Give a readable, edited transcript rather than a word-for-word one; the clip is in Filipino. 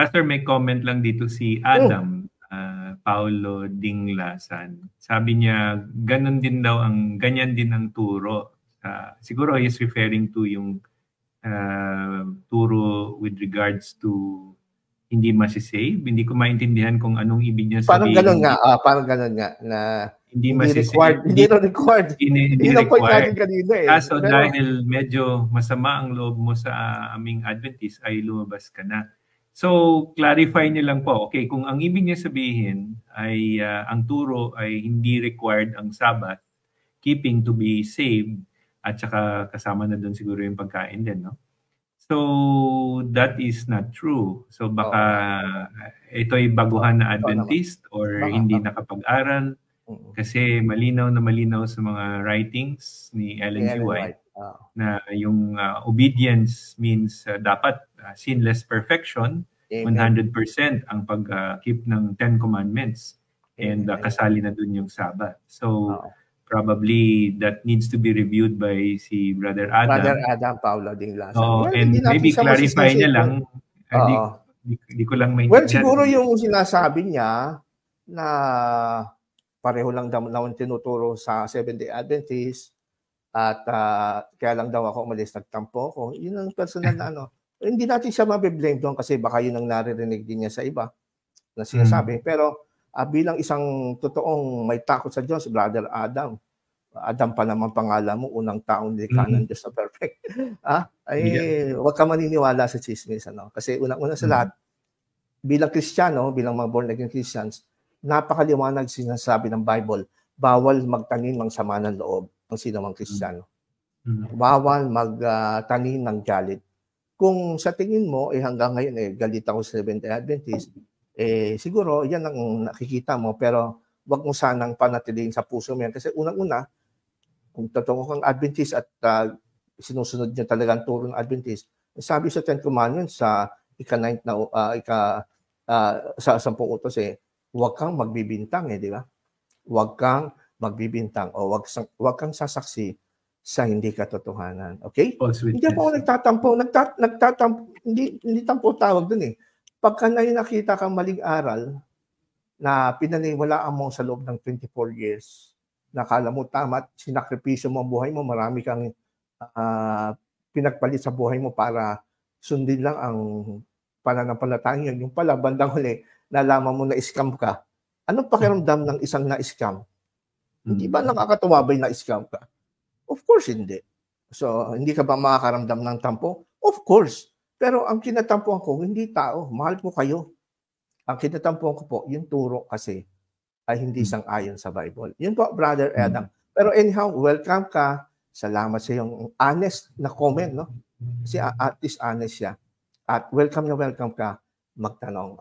Pastor, may comment lang dito si Adam Paulo Dinglasan. Sabi niya, ganyan din ang turo. Siguro he's referring to yung turo with regards to hindi masisave. Hindi ko maintindihan kung anong ibig niya sabihin. Parang ganun nga na hindi required. Hindi required. Hindi required. Kaso pero, dahil medyo masama ang loob mo sa aming Adventist ay lumabas ka na. So, clarify niyo lang po. Okay, kung ang ibig niya sabihin ay ang turo ay hindi required ang Sabbath, keeping to be saved, at saka kasama na doon siguro yung pagkain din, no? So, that is not true. So, baka ito'y baguhan na Adventist or hindi nakapag-aral kasi malinaw sa mga writings ni Ellen G. White na yung obedience means dapat sinless perfection, 100% ang pag-keep ng 10 Commandments and kasali na dun yung Sabbath. So, probably that needs to be reviewed by si Brother Adam. Brother Adam Paulo Dinglasan. And maybe clarify niya lang. Hindi ko lang maintindihan. Well, siguro yung sinasabi niya na pareho lang daw na tinuturo sa Seventh-day Adventist at kaya lang daw ako umalis, nagtampo ako. Yun ang personal na Hindi natin siya mabiblame doon kasi baka yun ang naririnig din niya sa iba na sinasabi. Pero bilang isang totoong may takot sa Diyos, Brother Adam pa naman pangalan mo, unang taong likha ng Diyos na perfect. Huwag ka maniniwala sa chismis. Kasi unang-una sa lahat, bilang Kristiyano, bilang mga born-again Christians, napakaliwanag sinasabi ng Bible, bawal magtanim ng sama ng loob ang sinumang Kristiyano. Bawal magtanim ng galit. Kung sa tingin mo, hanggang ngayon, galit ako sa Seventh-day Adventist, siguro, yan ang nakikita mo, pero wag mo sanang panatilihin sa puso mo yan. Kasi unang-una, kung totoo kang Adventist at sinusunod niya talaga ang turo ng Adventist, sabi sa Ten Commandments, sa ika-9 na, sa 10 utos, huwag kang magbibintang, di ba? Huwag kang magbibintang o huwag kang sasaksi sa hindi katotohanan. Okay? Hindi ako nagtatampo. Hindi tampo tawag dun Pagka nakita kang maling aral na pinaniwalaan mo sa loob ng 24 years, nakala mo tama, sinakripisyo mo ang buhay mo, marami kang pinagpalit sa buhay mo para sundin lang ang pananampalataya yun. Yung pala, bandang huli, nalaman mo na scam ka. Anong pakiramdam ng isang na-scam? Hindi ba nakakatuwa ba yung na-scam ka? Of course, hindi. So, hindi ka ba makakaramdam ng tampo? Of course. Pero ang kinatampuan ko, hindi tao. Mahal ko kayo. Ang kinatampuan ko po, yung turo kasi ay hindi sang-ayon sa Bible. Yun po, Brother Adam. Pero anyhow, welcome ka. Salamat sa iyong honest na comment, no? Kasi at least honest siya. At welcome ka magtanong.